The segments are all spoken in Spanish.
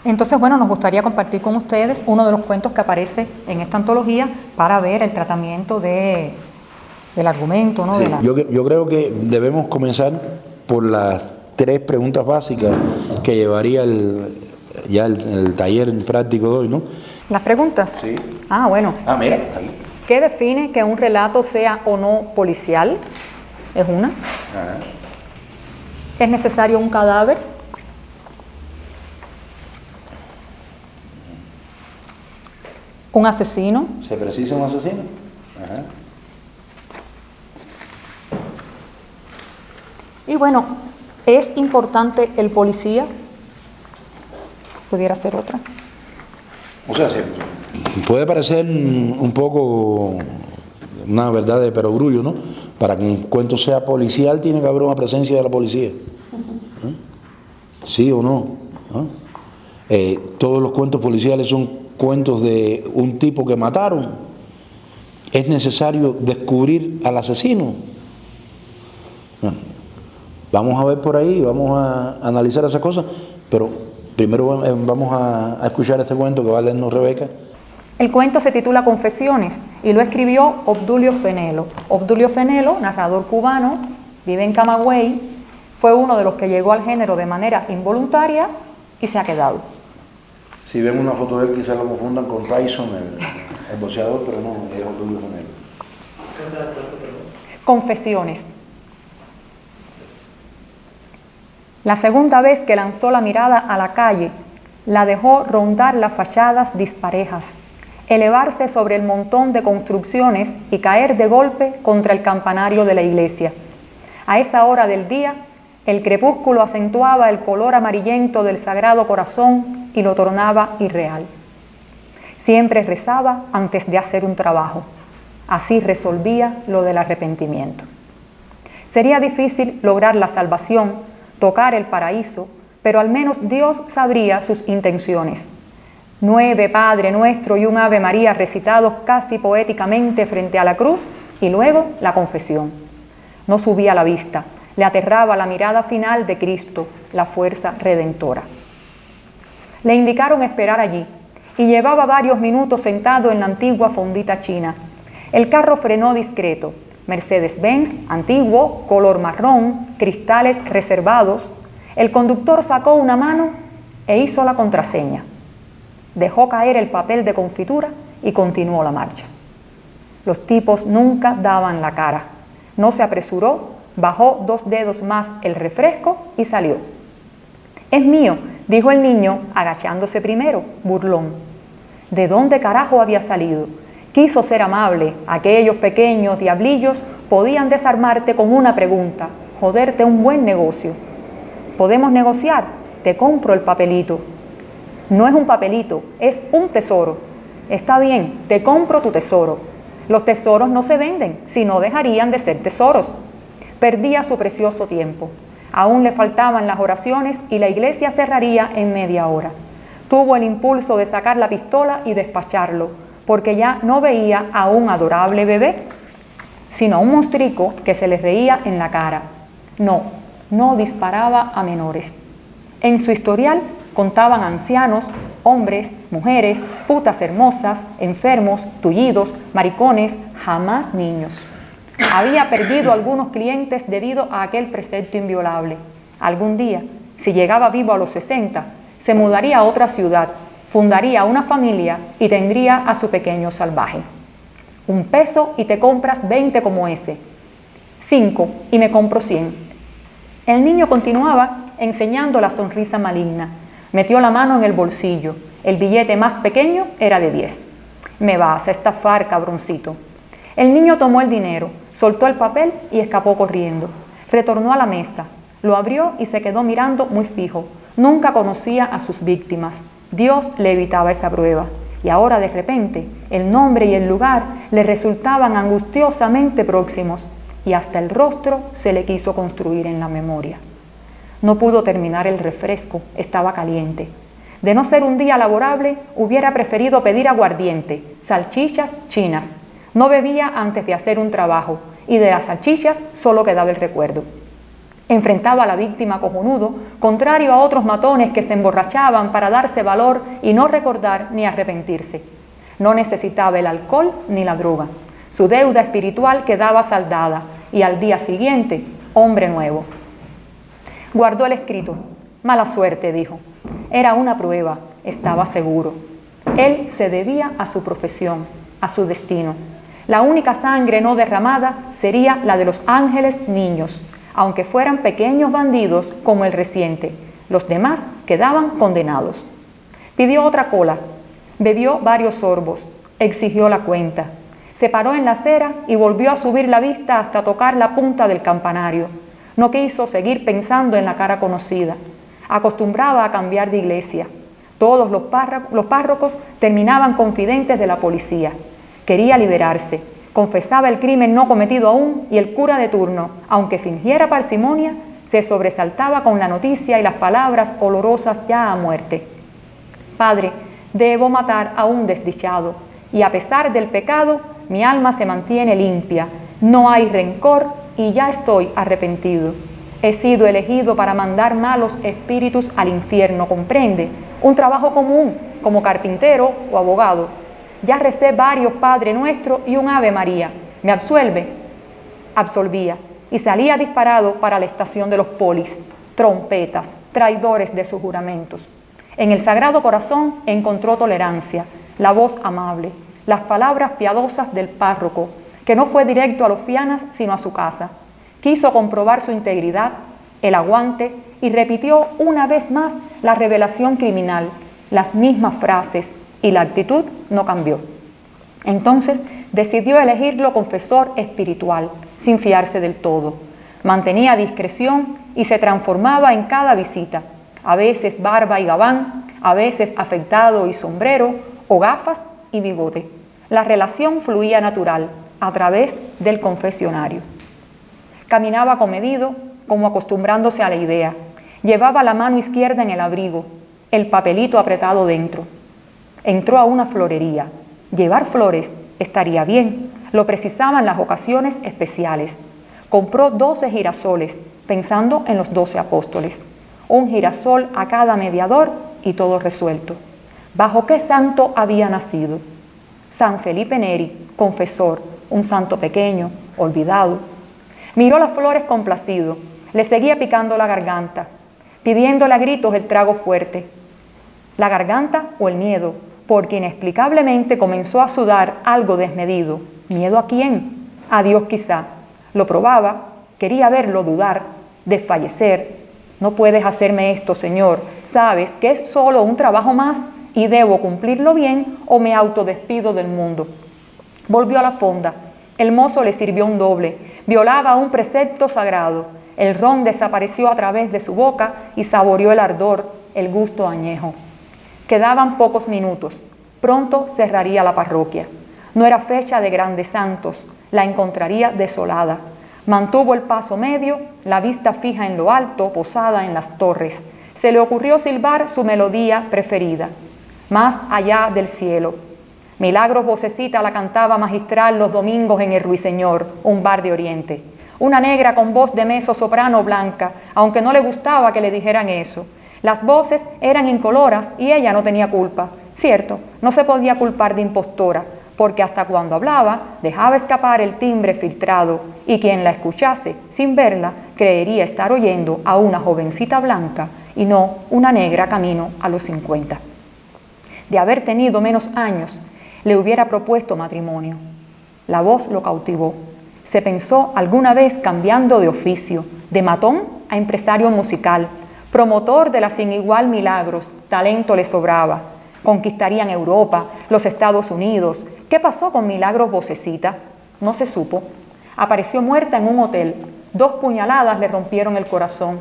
Entonces, bueno, nos gustaría compartir con ustedes uno de los cuentos que aparece en esta antología para ver el tratamiento del argumento, ¿no? Sí, yo creo que debemos comenzar por las 3 preguntas básicas que llevaría el taller práctico de hoy, ¿no? ¿Las preguntas? Sí. Ah, bueno. Ah, mira, está ahí. ¿Qué define que un relato sea o no policial? Es una. Ajá. ¿Es necesario un cadáver? ¿Un asesino? ¿Se precisa un asesino? Ajá. Y bueno, ¿es importante el policía? Pudiera ser otra. O sea, sí, puede parecer un poco una verdad de perogrullo, ¿no? Para que un cuento sea policial tiene que haber una presencia de la policía. ¿Sí o no? Todos los cuentos policiales son cuentos de un tipo que mataron. ¿Es necesario descubrir al asesino? Vamos a ver por ahí, vamos a analizar esas cosas, pero primero vamos a escuchar este cuento que va a leernos Rebeca. El cuento se titula Confesiones y lo escribió Obdulio Fenelo. Obdulio Fenelo, narrador cubano, vive en Camagüey, fue uno de los que llegó al género de manera involuntaria y se ha quedado. Si ven una foto de él quizás lo confundan con Tyson, el boxeador, pero no, es Obdulio Fenelo. Confesiones. La segunda vez que lanzó la mirada a la calle, la dejó rondar las fachadas disparejas, elevarse sobre el montón de construcciones y caer de golpe contra el campanario de la iglesia. A esa hora del día, el crepúsculo acentuaba el color amarillento del Sagrado Corazón y lo tornaba irreal. Siempre rezaba antes de hacer un trabajo. Así resolvía lo del arrepentimiento. Sería difícil lograr la salvación, tocar el paraíso, pero al menos Dios sabría sus intenciones. 9 Padre Nuestro y un Ave María recitados casi poéticamente frente a la cruz y luego la confesión. No subía la vista, le aterraba la mirada final de Cristo, la fuerza redentora. Le indicaron esperar allí y llevaba varios minutos sentado en la antigua fondita china. El carro frenó discreto. Mercedes-Benz, antiguo, color marrón, cristales reservados. El conductor sacó una mano e hizo la contraseña. Dejó caer el papel de confitura y continuó la marcha. Los tipos nunca daban la cara. No se apresuró, bajó 2 dedos más el refresco y salió. «Es mío», dijo el niño, agachándose primero, burlón. ¿De dónde carajo había salido? Quiso ser amable. Aquellos pequeños diablillos podían desarmarte con una pregunta, joderte un buen negocio. ¿Podemos negociar? Te compro el papelito. No es un papelito, es un tesoro. Está bien, te compro tu tesoro. Los tesoros no se venden, si no dejarían de ser tesoros. Perdía su precioso tiempo. Aún le faltaban las oraciones y la iglesia cerraría en media hora. Tuvo el impulso de sacar la pistola y despacharlo, porque ya no veía a un adorable bebé, sino a un monstruico que se le reía en la cara. No disparaba a menores. En su historial contaban ancianos, hombres, mujeres, putas hermosas, enfermos, tullidos, maricones, jamás niños. Había perdido algunos clientes debido a aquel precepto inviolable. Algún día, si llegaba vivo a los 60, se mudaría a otra ciudad, fundaría una familia y tendría a su pequeño salvaje. 1 peso y te compras 20 como ese. 5 y me compro 100. El niño continuaba enseñando la sonrisa maligna. Metió la mano en el bolsillo. El billete más pequeño era de 10. Me vas a estafar, cabroncito. El niño tomó el dinero, soltó el papel y escapó corriendo. Retornó a la mesa, lo abrió y se quedó mirando muy fijo. Nunca conocía a sus víctimas. Dios le evitaba esa prueba. Y ahora de repente el nombre y el lugar le resultaban angustiosamente próximos y hasta el rostro se le quiso construir en la memoria. No pudo terminar el refresco, estaba caliente. De no ser un día laborable, hubiera preferido pedir aguardiente, salchichas chinas. No bebía antes de hacer un trabajo y de las salchichas solo quedaba el recuerdo. Enfrentaba a la víctima cojonudo, contrario a otros matones que se emborrachaban para darse valor y no recordar ni arrepentirse. No necesitaba el alcohol ni la droga. Su deuda espiritual quedaba saldada y al día siguiente, hombre nuevo. Guardó el escrito. Mala suerte, dijo. Era una prueba, estaba seguro. Él se debía a su profesión, a su destino. La única sangre no derramada sería la de los ángeles niños, aunque fueran pequeños bandidos como el reciente. Los demás quedaban condenados. Pidió otra cola, bebió varios sorbos, exigió la cuenta. Se paró en la acera y volvió a subir la vista hasta tocar la punta del campanario. No quiso seguir pensando en la cara conocida. Acostumbraba a cambiar de iglesia. Todos los párrocos terminaban confidentes de la policía. Quería liberarse. Confesaba el crimen no cometido aún y el cura de turno, aunque fingiera parsimonia, se sobresaltaba con la noticia y las palabras olorosas ya a muerte. Padre, debo matar a un desdichado y a pesar del pecado, mi alma se mantiene limpia. No hay rencor y ya estoy arrepentido. He sido elegido para mandar malos espíritus al infierno, ¿comprende? Un trabajo común, como carpintero o abogado. Ya recé varios Padre Nuestro y un Ave María. ¿Me absuelve? Absolvía y salía disparado para la estación de los polis, trompetas, traidores de sus juramentos. En el Sagrado Corazón encontró tolerancia, la voz amable, las palabras piadosas del párroco, que no fue directo a los fianas sino a su casa. Quiso comprobar su integridad, el aguante y repitió una vez más la revelación criminal, las mismas frases y la actitud no cambió. Entonces decidió elegirlo confesor espiritual, sin fiarse del todo. Mantenía discreción y se transformaba en cada visita, a veces barba y gabán, a veces afeitado y sombrero, o gafas y bigote. La relación fluía natural a través del confesionario. Caminaba comedido, como acostumbrándose a la idea. Llevaba la mano izquierda en el abrigo, el papelito apretado dentro. Entró a una florería. Llevar flores estaría bien, lo precisaban las ocasiones especiales. Compró 12 girasoles, pensando en los 12 apóstoles. Un girasol a cada mediador y todo resuelto. ¿Bajo qué santo había nacido? San Felipe Neri, confesor, un santo pequeño, olvidado. Miró las flores complacido, le seguía picando la garganta, pidiéndole a gritos el trago fuerte. La garganta o el miedo, porque inexplicablemente comenzó a sudar algo desmedido. ¿Miedo a quién? A Dios quizá. Lo probaba, quería verlo dudar, desfallecer. No puedes hacerme esto, Señor. Sabes que es solo un trabajo más y debo cumplirlo bien o me autodespido del mundo. Volvió a la fonda. El mozo le sirvió un doble. Violaba un precepto sagrado. El ron desapareció a través de su boca y saboreó el ardor, el gusto añejo. Quedaban pocos minutos. Pronto cerraría la parroquia. No era fecha de grandes santos. La encontraría desolada. Mantuvo el paso medio, la vista fija en lo alto, posada en las torres. Se le ocurrió silbar su melodía preferida, Más allá del cielo. Milagros vocecita la cantaba magistral los domingos en el Ruiseñor, un bar de Oriente. Una negra con voz de mezzo soprano blanca, aunque no le gustaba que le dijeran eso. Las voces eran incoloras y ella no tenía culpa. Cierto, no se podía culpar de impostora, porque hasta cuando hablaba dejaba escapar el timbre filtrado y quien la escuchase sin verla creería estar oyendo a una jovencita blanca y no una negra camino a los 50. De haber tenido menos años, le hubiera propuesto matrimonio. La voz lo cautivó. Se pensó alguna vez cambiando de oficio, de matón a empresario musical, promotor de la sin igual Milagros, talento le sobraba. Conquistarían Europa, los Estados Unidos. ¿Qué pasó con Milagros vocecita? No se supo. Apareció muerta en un hotel. 2 puñaladas le rompieron el corazón.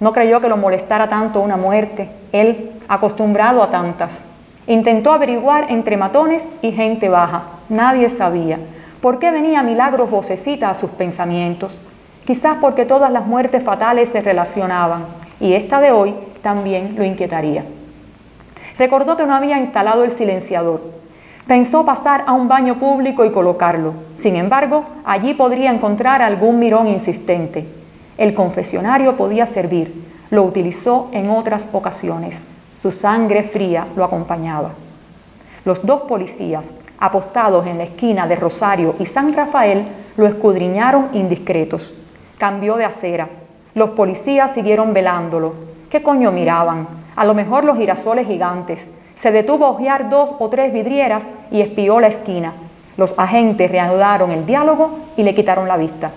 No creyó que lo molestara tanto una muerte, él acostumbrado a tantas. Intentó averiguar entre matones y gente baja. Nadie sabía. ¿Por qué venía Milagros vocecita a sus pensamientos? Quizás porque todas las muertes fatales se relacionaban, y esta de hoy también lo inquietaría. Recordó que no había instalado el silenciador. Pensó pasar a un baño público y colocarlo. Sin embargo, allí podría encontrar algún mirón insistente. El confesionario podía servir, lo utilizó en otras ocasiones. Su sangre fría lo acompañaba. Los dos policías, apostados en la esquina de Rosario y San Rafael, lo escudriñaron indiscretos. Cambió de acera. Los policías siguieron velándolo. ¿Qué coño miraban? A lo mejor los girasoles gigantes. Se detuvo a hojear 2 o 3 vidrieras y espió la esquina. Los agentes reanudaron el diálogo y le quitaron la vista.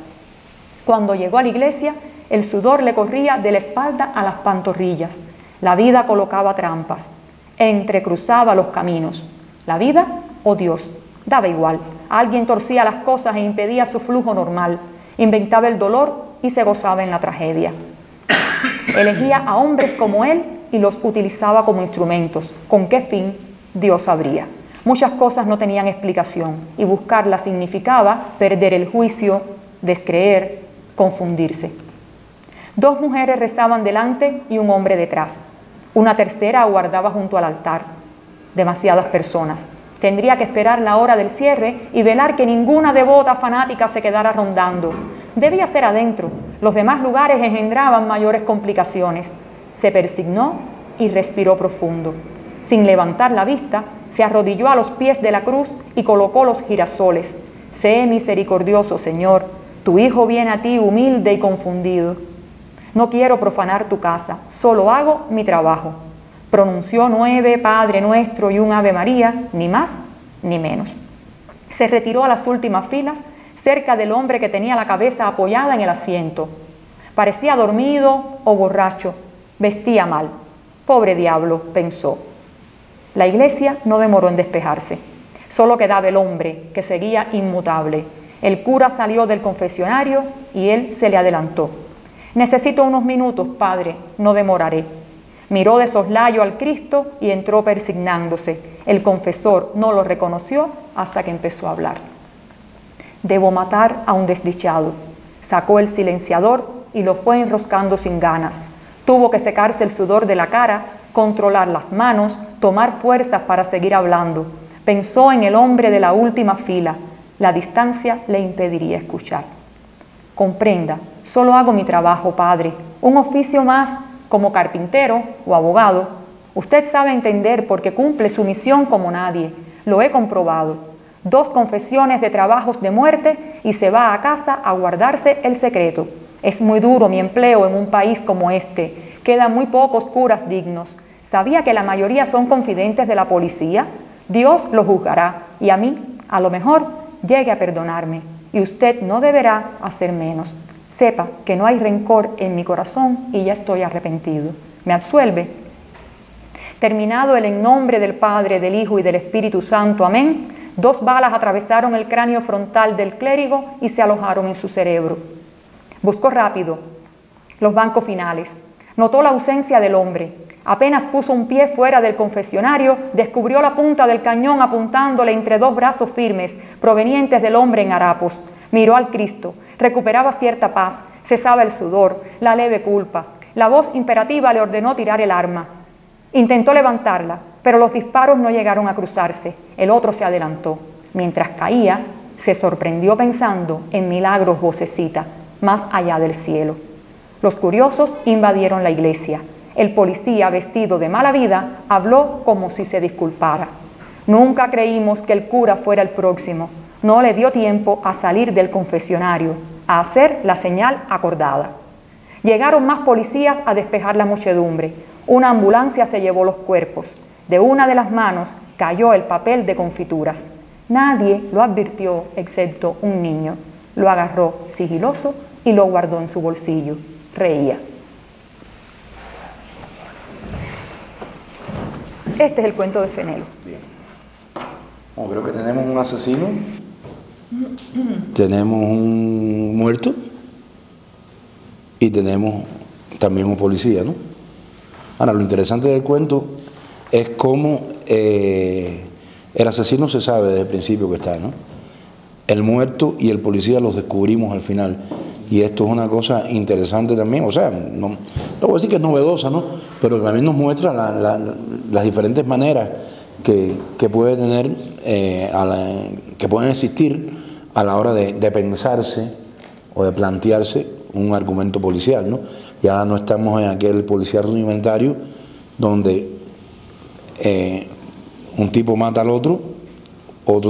Cuando llegó a la iglesia, el sudor le corría de la espalda a las pantorrillas. La vida colocaba trampas, entrecruzaba los caminos. ¿La vida o Dios? Daba igual. Alguien torcía las cosas e impedía su flujo normal. Inventaba el dolor y se gozaba en la tragedia. Elegía a hombres como él y los utilizaba como instrumentos. ¿Con qué fin? Dios sabría. Muchas cosas no tenían explicación y buscarlas significaba perder el juicio, descreer, confundirse. 2 mujeres rezaban delante y un hombre detrás. Una tercera aguardaba junto al altar. Demasiadas personas. Tendría que esperar la hora del cierre y velar que ninguna devota fanática se quedara rondando. Debía ser adentro. Los demás lugares engendraban mayores complicaciones. Se persignó y respiró profundo. Sin levantar la vista, se arrodilló a los pies de la cruz y colocó los girasoles. Sé misericordioso, Señor. Tu Hijo viene a ti humilde y confundido. No quiero profanar tu casa, solo hago mi trabajo. Pronunció 9 Padre Nuestro y un Ave María, ni más ni menos. Se retiró a las últimas filas, cerca del hombre que tenía la cabeza apoyada en el asiento. Parecía dormido o borracho, vestía mal. Pobre diablo, pensó. La iglesia no demoró en despejarse. Solo quedaba el hombre, que seguía inmutable. El cura salió del confesionario y él se le adelantó. Necesito unos minutos, padre, no demoraré. Miró de soslayo al Cristo y entró persignándose. El confesor no lo reconoció hasta que empezó a hablar. Debo matar a un desdichado. Sacó el silenciador y lo fue enroscando sin ganas. Tuvo que secarse el sudor de la cara, controlar las manos, tomar fuerzas para seguir hablando. Pensó en el hombre de la última fila. La distancia le impediría escuchar. Comprenda, solo hago mi trabajo, padre, un oficio más como carpintero o abogado. Usted sabe entender porque cumple su misión como nadie. Lo he comprobado. 2 confesiones de trabajos de muerte y se va a casa a guardarse el secreto. Es muy duro mi empleo en un país como este. Quedan muy pocos curas dignos. ¿Sabía que la mayoría son confidentes de la policía? Dios lo juzgará y a mí, a lo mejor, llegue a perdonarme. Y usted no deberá hacer menos. Sepa que no hay rencor en mi corazón y ya estoy arrepentido. ¿Me absuelve? Terminado el en nombre del Padre, del Hijo y del Espíritu Santo. Amén. 2 balas atravesaron el cráneo frontal del clérigo y se alojaron en su cerebro. Buscó rápido los bancos finales. Notó la ausencia del hombre. Apenas puso un pie fuera del confesionario, descubrió la punta del cañón apuntándole entre 2 brazos firmes provenientes del hombre en harapos. Miró al Cristo, recuperaba cierta paz, cesaba el sudor, la leve culpa. La voz imperativa le ordenó tirar el arma. Intentó levantarla, pero los disparos no llegaron a cruzarse. El otro se adelantó. Mientras caía, se sorprendió pensando en milagros vocecita, más allá del cielo. Los curiosos invadieron la iglesia. El policía, vestido de mala vida, habló como si se disculpara. Nunca creímos que el cura fuera el próximo. No le dio tiempo a salir del confesionario, a hacer la señal acordada. Llegaron más policías a despejar la muchedumbre. Una ambulancia se llevó los cuerpos. De una de las manos cayó el papel de confituras. Nadie lo advirtió excepto un niño. Lo agarró sigiloso y lo guardó en su bolsillo. Reía. Este es el cuento de Fenelo. Bien. Bueno, creo que tenemos un asesino, tenemos un muerto y tenemos también un policía, ¿no? Ahora, lo interesante del cuento es cómo el asesino se sabe desde el principio que está, ¿no? El muerto y el policía los descubrimos al final. Y esto es una cosa interesante también, o sea, no voy a decir que es novedosa, ¿no? Pero también nos muestra las diferentes maneras que puede tener, que pueden existir a la hora de pensarse o de plantearse un argumento policial, ¿no? Ya no estamos en aquel policial rudimentario donde un tipo mata al otro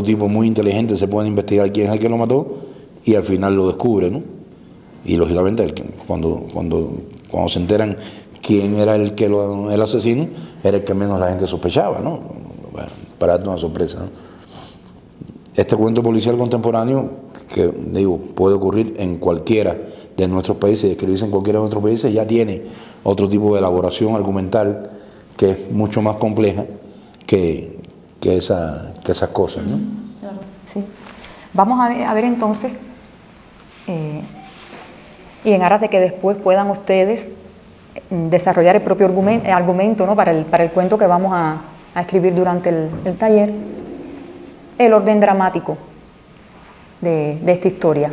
tipo muy inteligente se puede investigar quién es el que lo mató y al final lo descubre, ¿no? Y lógicamente cuando se enteran quién era el asesino, era el que menos la gente sospechaba, ¿no? Bueno, para darte una sorpresa, ¿no? Este cuento policial contemporáneo, que digo, puede ocurrir en cualquiera de nuestros países, escribirse en cualquiera de nuestros países, ya tiene otro tipo de elaboración argumental que es mucho más compleja que esas cosas, ¿no? Claro, sí. Vamos a ver entonces, y en aras de que después puedan ustedes desarrollar el propio argumento, ¿no? para el cuento que vamos a escribir durante el taller, el orden dramático de esta historia.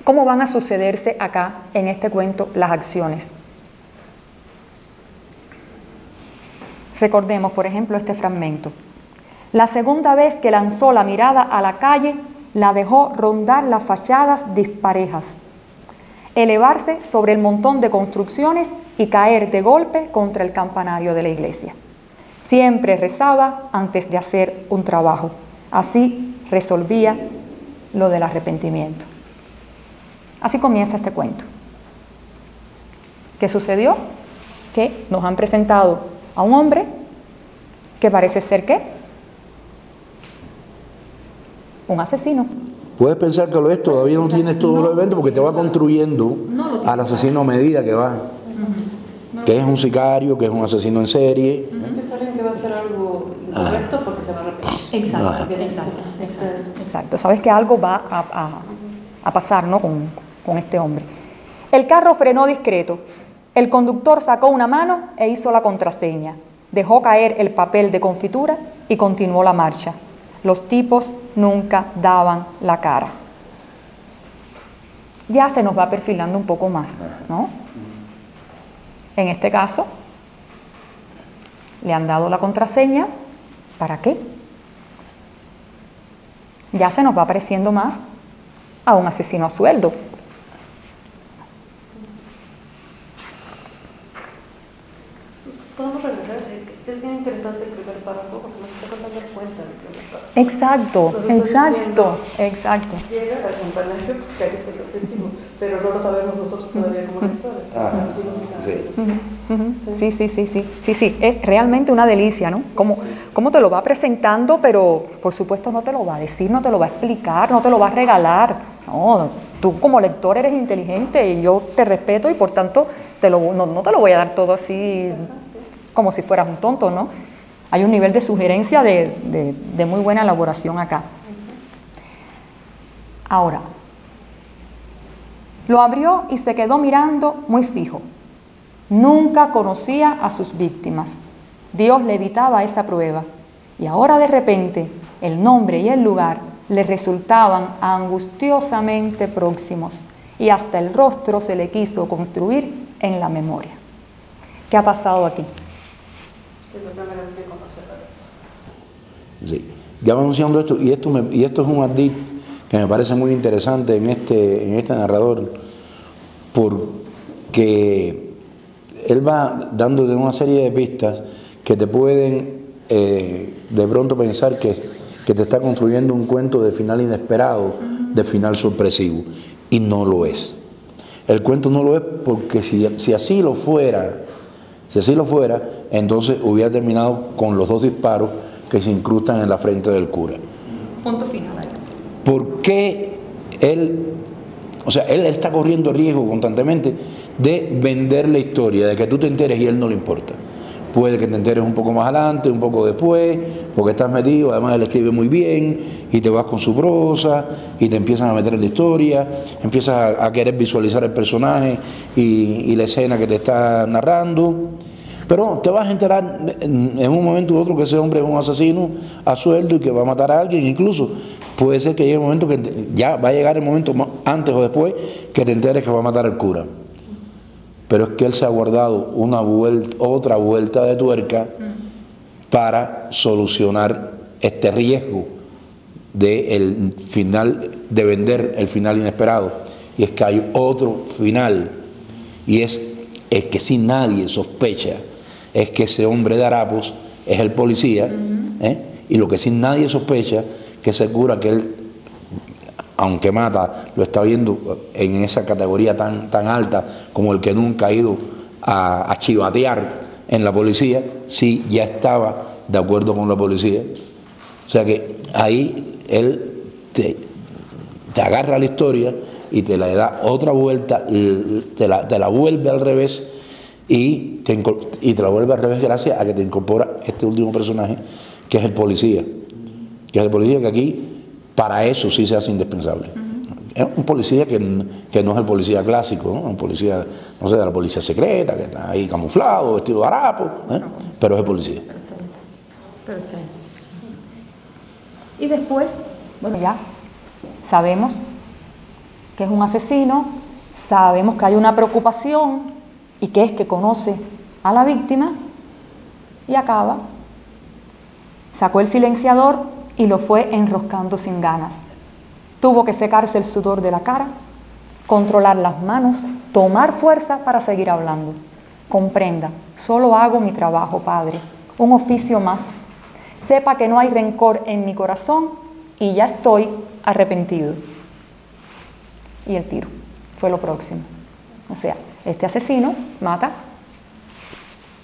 ¿Cómo van a sucederse acá en este cuento las acciones? Recordemos, por ejemplo, este fragmento. La segunda vez que lanzó la mirada a la calle, la dejó rondar las fachadas disparejas, elevarse sobre el montón de construcciones y caer de golpe contra el campanario de la iglesia. Siempre rezaba antes de hacer un trabajo. Así resolvía lo del arrepentimiento. Así comienza este cuento. ¿Qué sucedió? Que nos han presentado a un hombre que parece ser, ¿qué? Un asesino. Puedes pensar que lo es, todavía no tienes todos los eventos porque te va construyendo al asesino a medida que va. Que es un sicario, que es un asesino en serie. Que saben que va a hacer algo incorrecto porque se va a repetir. Exacto. Sabes que algo va a pasar, ¿no? con este hombre. El carro frenó discreto. El conductor sacó una mano e hizo la contraseña. Dejó caer el papel de confitura y continuó la marcha. Los tipos nunca daban la cara. Ya se nos va perfilando un poco más, ¿no? En este caso, le han dado la contraseña. ¿Para qué? Ya se nos va pareciendo más a un asesino a sueldo. Podemos regresar, es bien interesante el primer párrafo porque nos está contando el cuento del primer párrafo. Exacto. Llega al campanario porque ahí está su objetivo, pero no lo sabemos nosotros todavía como lectores. Sí, es realmente una delicia, ¿no? Cómo te lo va presentando, pero por supuesto no te lo va a decir, no te lo va a explicar, no te lo va a regalar. No, tú como lector eres inteligente y yo te respeto y por tanto no te lo voy a dar todo así como si fueras un tonto, ¿no? Hay un nivel de sugerencia de muy buena elaboración acá. Ahora, lo abrió y se quedó mirando muy fijo. Nunca conocía a sus víctimas. Dios le evitaba esa prueba. Y ahora de repente el nombre y el lugar le resultaban angustiosamente próximos y hasta el rostro se le quiso construir en la memoria. ¿Qué ha pasado aquí? Es la primera vez que conoce a Dios. Sí. Ya va anunciando esto, y esto es un ardid que me parece muy interesante en este narrador, porque él va dándote una serie de pistas que te pueden de pronto pensar que te está construyendo un cuento de final inesperado, de final sorpresivo, y no lo es. El cuento no lo es porque si así lo fuera, entonces hubiera terminado con los 2 disparos que se incrustan en la frente del cura. Punto final. ¿Por qué él está corriendo riesgo constantemente de vender la historia, de que tú te enteres y a él no le importa? Puede que te enteres un poco más adelante, un poco después, porque estás metido, además él escribe muy bien, y te vas con su prosa, y te empiezas a meter en la historia, empiezas a querer visualizar el personaje y la escena que te está narrando, pero te vas a enterar en un momento u otro que ese hombre es un asesino a sueldo y que va a matar a alguien. Incluso puede ser que llegue un momento que ya va a llegar el momento antes o después que te enteres que va a matar al cura. Pero es que él se ha guardado otra vuelta de tuerca para solucionar este riesgo del final, de vender el final inesperado, y es que hay otro final, y es que si nadie sospecha, es que ese hombre de harapos es el policía, y lo que sí nadie sospecha, que se cura que él, aunque mata, lo está viendo en esa categoría tan alta como el que nunca ha ido a chivatear en la policía, sí ya estaba de acuerdo con la policía. O sea que ahí él te agarra la historia y te la da otra vuelta, te la vuelve al revés y te la vuelve al revés gracias a que te incorpora este último personaje, que es el policía. Que es el policía que aquí, para eso sí se hace indispensable. Es un policía que no es el policía clásico, ¿no? Un policía, no sé, de la policía secreta, que está ahí camuflado, vestido de harapo, pero es el policía. Pero está ahí. Y después, bueno, ya sabemos que es un asesino, sabemos que hay una preocupación y que es que conoce a la víctima y acaba. Sacó el silenciador y lo fue enroscando sin ganas. Tuvo que secarse el sudor de la cara, controlar las manos, tomar fuerza para seguir hablando. Comprenda, solo hago mi trabajo, padre, un oficio más. Sepa que no hay rencor en mi corazón y ya estoy arrepentido. Y el tiro fue lo próximo. O sea, este asesino mata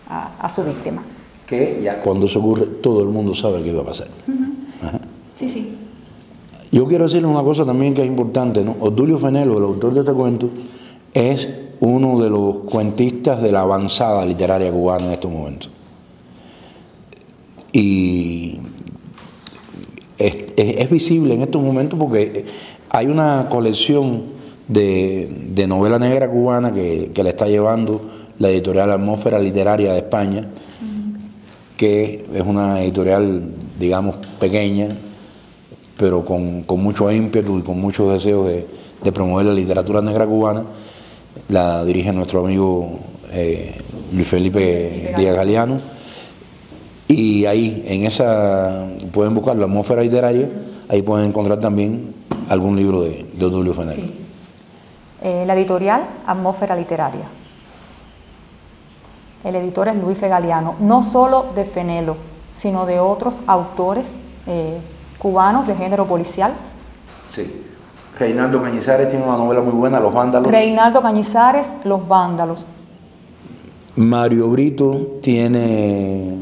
a su víctima. Que ya cuando eso ocurre, todo el mundo sabe qué iba a pasar. Sí, sí. Yo quiero decirle una cosa también que es importante, ¿no? Obdulio Fenelo, el autor de este cuento, es uno de los cuentistas de la avanzada literaria cubana en estos momentos. Y es visible en estos momentos porque hay una colección de novela negra cubana que la está llevando la editorial Atmósfera Literaria de España, que es una editorial, digamos, pequeña, pero con mucho ímpetu y con muchos deseos de promover la literatura negra cubana. La dirige nuestro amigo Luis Felipe Díaz Galeano. Y ahí, en esa, pueden buscar la Atmósfera Literaria, ahí pueden encontrar también algún libro de Obdulio Fenelo. Sí. La editorial Atmósfera Literaria. El editor es Luis Galeano, no solo de Fenelo, sino de otros autores cubanos de género policial. Sí. Reinaldo Cañizares tiene una novela muy buena, Los Vándalos. Reinaldo Cañizares, Los Vándalos. Mario Brito tiene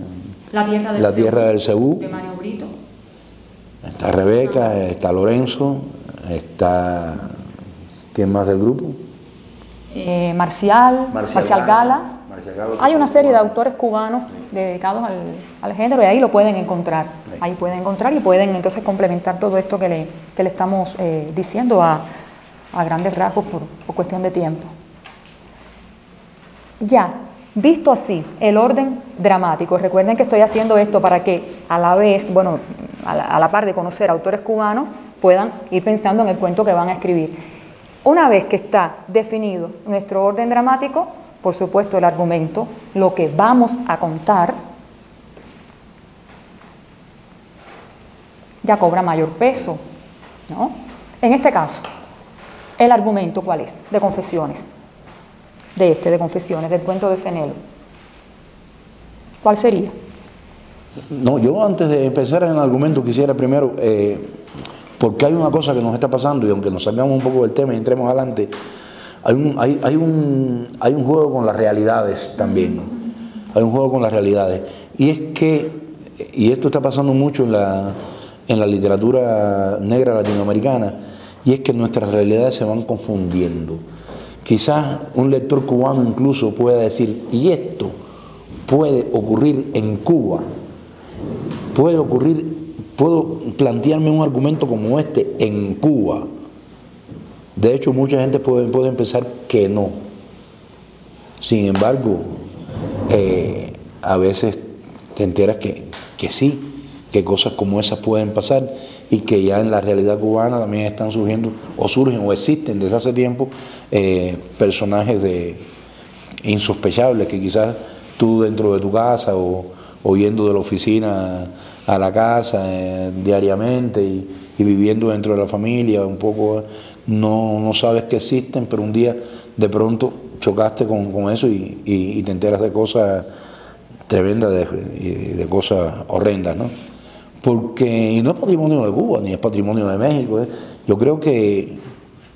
La Tierra del Cebú. De Mario Brito. Está Rebeca, está Lorenzo, está... ¿Quién más del grupo? Marcial Gala. Hay una serie de autores cubanos dedicados al género y ahí lo pueden encontrar. Ahí pueden encontrar y pueden entonces complementar todo esto que le estamos diciendo a grandes rasgos por cuestión de tiempo. Ya, visto así el orden dramático, recuerden que estoy haciendo esto para que a la vez, bueno, a la par de conocer autores cubanos, puedan ir pensando en el cuento que van a escribir. Una vez que está definido nuestro orden dramático, por supuesto el argumento, lo que vamos a contar, ya cobra mayor peso, ¿no? En este caso, el argumento, ¿cuál es? De confesiones. De confesiones, del cuento de Fenelo. ¿Cuál sería? No, yo antes de empezar en el argumento quisiera primero... porque hay una cosa que nos está pasando y aunque nos salgamos un poco del tema y entremos adelante, hay un juego con las realidades también. Hay un juego con las realidades. Y es que, y esto está pasando mucho en la literatura negra latinoamericana, y es que nuestras realidades se van confundiendo. Quizás un lector cubano incluso pueda decir, y esto puede ocurrir en Cuba, puede ocurrir... Puedo plantearme un argumento como este en Cuba. De hecho, mucha gente puede pensar que no. Sin embargo, a veces te enteras que sí, que cosas como esas pueden pasar y que ya en la realidad cubana también están surgiendo, o surgen o existen desde hace tiempo, personajes insospechables que quizás tú dentro de tu casa o yendo de la oficina a la casa diariamente y viviendo dentro de la familia, un poco no sabes que existen, pero un día de pronto chocaste con eso y te enteras de cosas tremendas, de cosas horrendas, ¿no? Porque y no es patrimonio de Cuba, ni es patrimonio de México, ¿eh? Yo creo que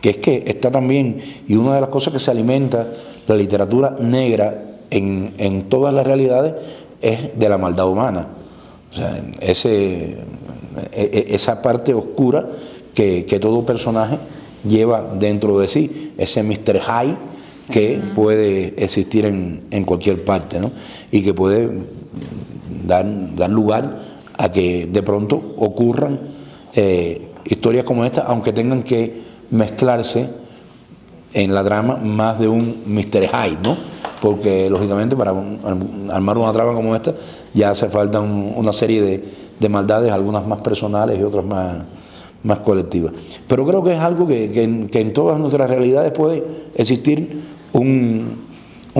es que está también, y una de las cosas que se alimenta la literatura negra en todas las realidades es de la maldad humana. O sea, esa parte oscura que todo personaje lleva dentro de sí, ese Mr. Hyde que puede existir en cualquier parte, ¿no? Y que puede dar lugar a que de pronto ocurran historias como esta, aunque tengan que mezclarse en la trama más de un Mr. Hyde, ¿no? Porque lógicamente para armar una trama como esta ya hace falta una serie de maldades, algunas más personales y otras más colectivas. Pero creo que es algo que en todas nuestras realidades puede existir un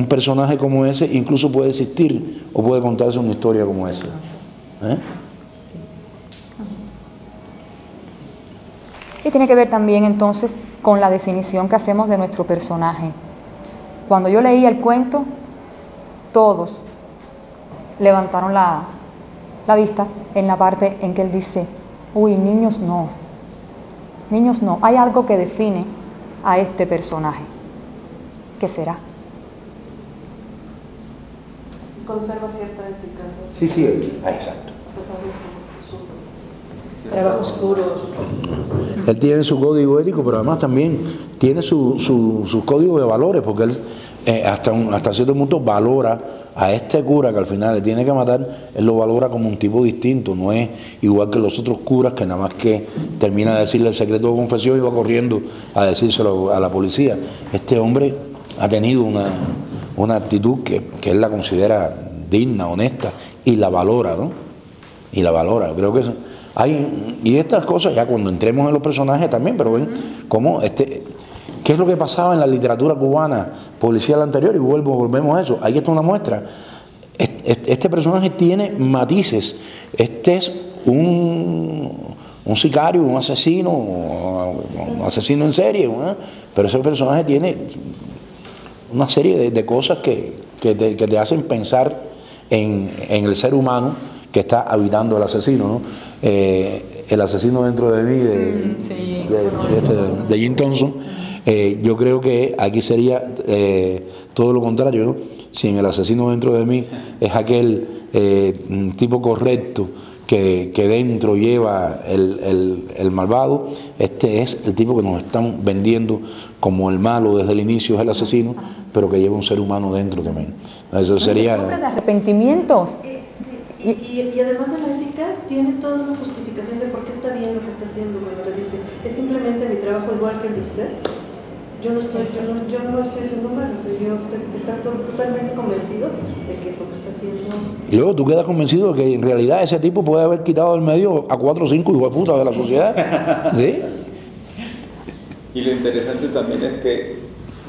personaje como ese, incluso puede existir o puede contarse una historia como esa. Y tiene que ver también entonces con la definición que hacemos de nuestro personaje. Cuando yo leía el cuento, todos levantaron la vista en la parte en que él dice, uy, niños no, hay algo que define a este personaje. ¿Qué será? Conserva cierta ética, ¿no? Sí, exacto. A pesar de su trabajo oscuro. Él tiene su código ético, pero además también tiene su código de valores, porque él hasta cierto punto valora a este cura que al final le tiene que matar, él lo valora como un tipo distinto, no es igual que los otros curas que nada más que termina de decirle el secreto de confesión y va corriendo a decírselo a la policía. Este hombre ha tenido una actitud que él la considera digna, honesta, y la valora, ¿no? Y la valora, creo que eso. Y estas cosas, ya cuando entremos en los personajes también, pero ven cómo ¿qué es lo que pasaba en la literatura cubana policial anterior? Y volvemos a eso. Ahí está una muestra. Este personaje tiene matices. Este es un sicario, un asesino en serie, ¿eh? Pero ese personaje tiene una serie de cosas que te hacen pensar en el ser humano que está habitando el asesino, ¿no? El asesino dentro de mí, de Jim Thompson. Yo creo que aquí sería todo lo contrario, ¿no? Si en el asesino dentro de mí es aquel tipo correcto que dentro lleva el malvado, este es el tipo que nos están vendiendo como el malo desde el inicio, es el asesino, pero que lleva un ser humano dentro también. Eso sería... Sufre de arrepentimientos. Y además de la ética, tiene toda una justificación de por qué está bien lo que está haciendo. Cuando le dice, es simplemente mi trabajo igual que el de usted. Yo no estoy haciendo mal, o sea, está totalmente convencido de que lo que está haciendo... Y luego tú quedas convencido de que en realidad ese tipo puede haber quitado del medio a 4 o 5 hijos de puta de la sociedad. ¿Sí? Y lo interesante también es que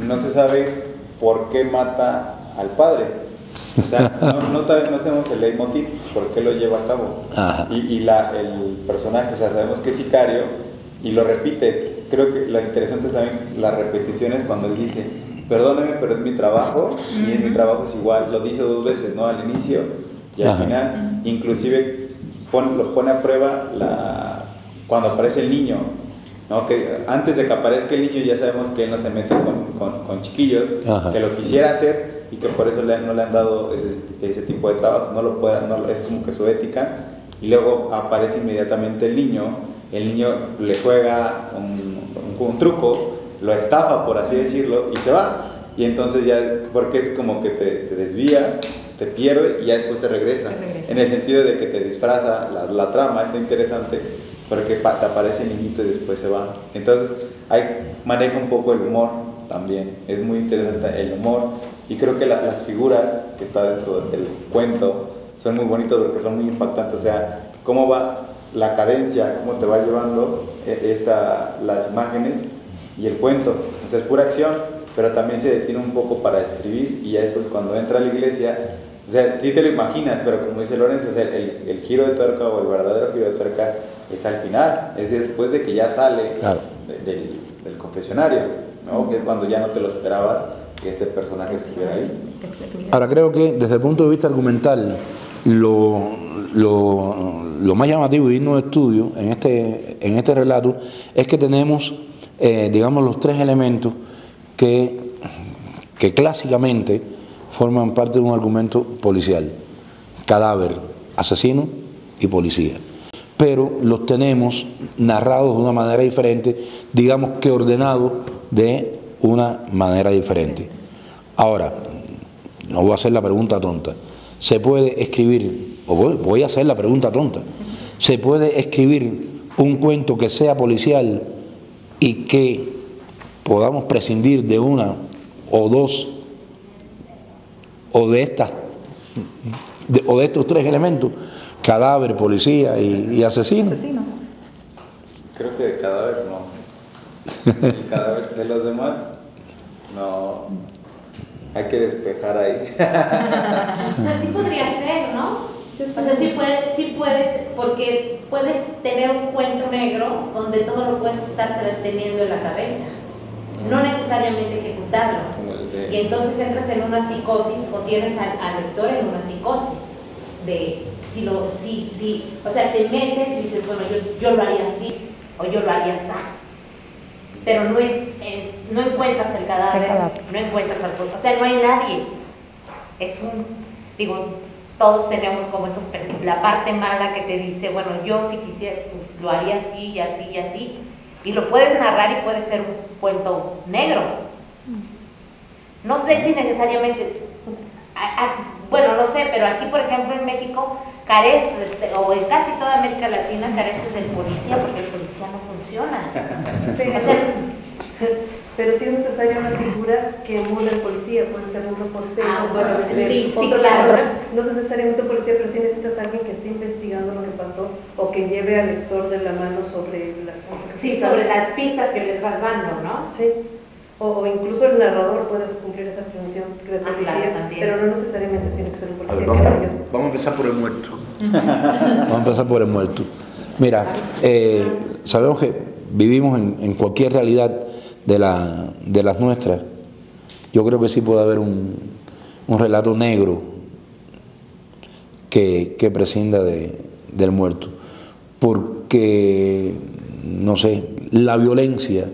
no se sabe por qué mata al padre. O sea, no tenemos el leitmotiv, por qué lo lleva a cabo. Y el personaje, o sea, sabemos que es sicario y lo repite. Creo que lo interesante es también las repeticiones cuando él dice, perdóneme, pero es mi trabajo, y en mi trabajo es igual. Lo dice 2 veces, ¿no? Al inicio y al final. Inclusive lo pone a prueba cuando aparece el niño, ¿no? Que antes de que aparezca el niño ya sabemos que él no se mete con chiquillos, que lo quisiera hacer y que por eso no le han dado ese tipo de trabajo, es como que su ética. Y luego aparece inmediatamente el niño le juega un truco, lo estafa, por así decirlo, y se va. Y entonces ya, porque es como que te desvía, te pierde y ya después te regresa. En el sentido de que te disfraza la trama, está interesante, porque te aparece el niñito y después se va. Entonces maneja un poco el humor también, es muy interesante el humor, y creo que las figuras que está dentro del cuento son muy bonitas porque son muy impactantes. O sea, cómo va la cadencia, cómo te va llevando las imágenes y el cuento. O sea, es pura acción, pero también se detiene un poco para escribir, y ya después cuando entra a la iglesia, o sea, sí te lo imaginas, pero como dice Lorenzo, o sea, el giro de tuerca o el verdadero giro de tuerca es al final, es después de que ya sale Claro. del confesionario, ¿no? Que es cuando ya no te lo esperabas que este personaje estuviera ahí. Ahora, creo que desde el punto de vista argumental, lo más llamativo y digno de estudio en este relato es que tenemos, digamos, los tres elementos que clásicamente forman parte de un argumento policial: cadáver, asesino y policía. Pero los tenemos narrados de una manera diferente, digamos que ordenados de una manera diferente. Ahora, no voy a hacer la pregunta tonta. Se puede escribir, o voy a hacer la pregunta tonta, ¿se puede escribir un cuento que sea policial y que podamos prescindir de una o dos o de estos tres elementos: cadáver, policía y asesino? Creo que de cadáver no. El cadáver de los demás, no. Hay que despejar ahí. Pues sí podría ser, ¿no? O sea, sí puedes, porque puedes tener un cuento negro donde todo lo puedes estar teniendo en la cabeza, no necesariamente ejecutarlo. Y entonces entras en una psicosis o tienes al lector en una psicosis de o sea, te metes y dices, bueno, yo lo haría así o yo lo haría así. Pero no encuentras el cadáver, no encuentras al cuerpo, o sea, no hay nadie. Todos tenemos como la parte mala que te dice, bueno, yo si quisiera, pues lo haría así y así y así. Y lo puedes narrar y puede ser un cuento negro. No sé si necesariamente, bueno, no sé, pero aquí, por ejemplo, en México, carece, o en casi toda América Latina, careces del policía, porque el policía no funciona. Pero sí es necesaria una figura que emule al policía, puede ser un reportero, puede ser sí, otra claro. persona. No es necesariamente un policía, pero sí necesitas a alguien que esté investigando lo que pasó o que lleve al lector de la mano sobre las sobre las pistas que les vas dando, ¿no? Sí. O incluso el narrador puede cumplir esa función de policía, claro, pero no necesariamente tiene que ser un policía. Vamos a empezar por el muerto. Vamos a empezar por el muerto. Mira, sabemos que vivimos en cualquier realidad de las nuestras. Yo creo que sí puede haber un relato negro que prescinda del muerto, porque, no sé, la violencia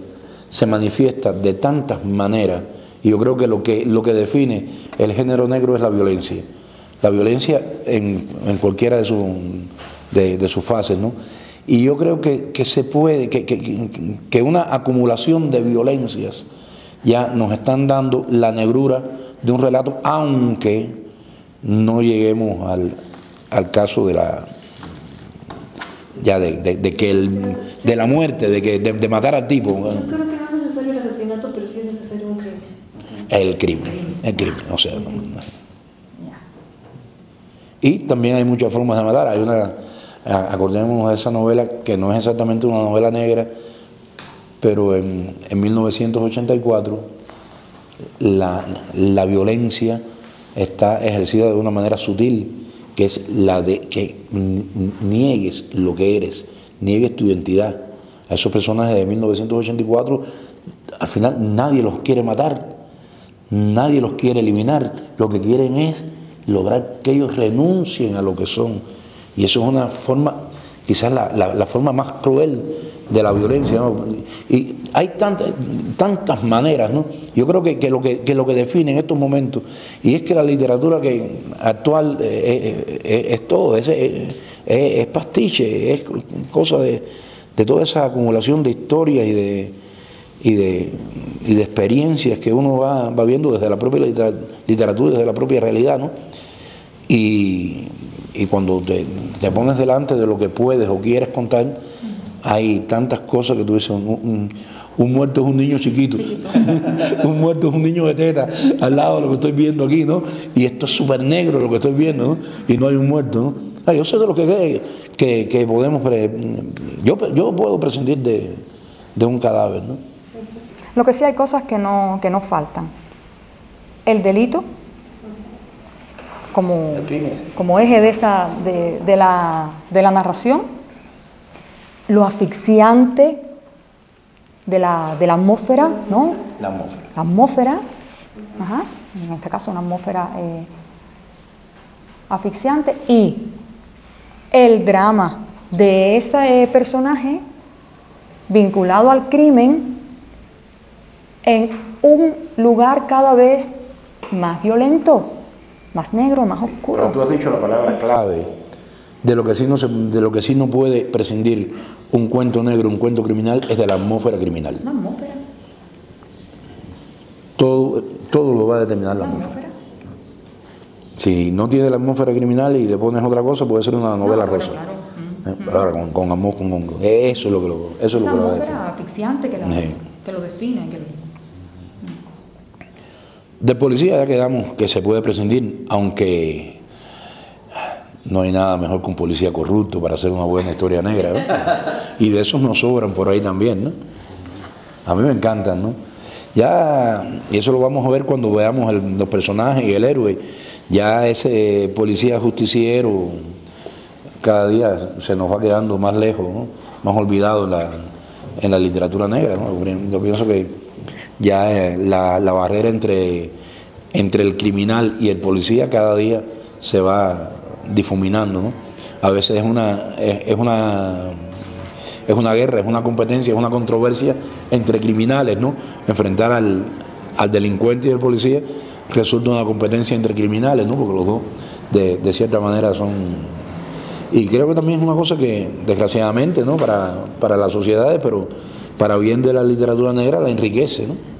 se manifiesta de tantas maneras, y yo creo que lo que define el género negro es la violencia en cualquiera de sus fases, ¿no? Y yo creo que se puede, que una acumulación de violencias ya nos están dando la negrura de un relato, aunque no lleguemos al caso de la muerte, de matar al tipo. Yo creo que no es necesario el asesinato, pero sí es necesario un crimen. El crimen, o sea. Y también hay muchas formas de matar. Acordémonos de esa novela, que no es exactamente una novela negra, pero en 1984 la violencia está ejercida de una manera sutil, que es la de que niegues lo que eres, niegues tu identidad. A esos personajes de 1984, al final nadie los quiere matar, nadie los quiere eliminar, lo que quieren es lograr que ellos renuncien a lo que son. Y eso es una forma, quizás la forma más cruel de la violencia, ¿no? Y hay tantas maneras, ¿no? Yo creo que lo que define en estos momentos, y es que la literatura actual es todo, es pastiche, es cosa de toda esa acumulación de historias y de experiencias que uno va viendo desde la propia literatura, desde la propia realidad, ¿no? Y cuando te pones delante de lo que puedes o quieres contar, hay tantas cosas que tú dices, un muerto es un niño chiquito, un muerto es un niño de teta al lado de lo que estoy viendo aquí, ¿no? Y esto es súper negro lo que estoy viendo, ¿no? Y no hay un muerto, ¿no? Yo sé de lo que podemos, yo puedo prescindir de un cadáver, ¿no? Lo que sí hay cosas que no faltan. El delito, como eje de la narración, lo asfixiante de la atmósfera, ¿no? La atmósfera. La atmósfera, ajá, en este caso una atmósfera asfixiante, y el drama de ese personaje vinculado al crimen en un lugar cada vez más violento, más negro, más oscuro. Pero tú has dicho la palabra clave de lo que sí no puede prescindir un cuento negro, un cuento criminal, es de la atmósfera criminal. La atmósfera. Todo lo va a determinar la atmósfera. Si no tiene la atmósfera criminal y le pones otra cosa, puede ser una novela rosa. Claro. Ahora, con amor, eso es lo que lo, eso es Esa lo que lo va a atmósfera definir. asfixiante que lo define. De policía ya quedamos que se puede prescindir, aunque no hay nada mejor que un policía corrupto para hacer una buena historia negra, ¿no? Y de esos nos sobran por ahí también, ¿no? A mí me encantan, ¿no? Ya, y eso lo vamos a ver cuando veamos los personajes y el héroe. Ya ese policía justiciero cada día se nos va quedando más lejos, ¿no? Más olvidado en la literatura negra, ¿no? Yo pienso que ya la barrera entre el criminal y el policía cada día se va difuminando, ¿no? A veces es una guerra, es una competencia, es una controversia entre criminales, ¿no? Enfrentar al delincuente y al policía resulta una competencia entre criminales, ¿no? Porque los dos de cierta manera son... Y creo que también es una cosa que desgraciadamente, ¿no? Para las sociedades, pero para bien de la literatura negra la enriquece, ¿no?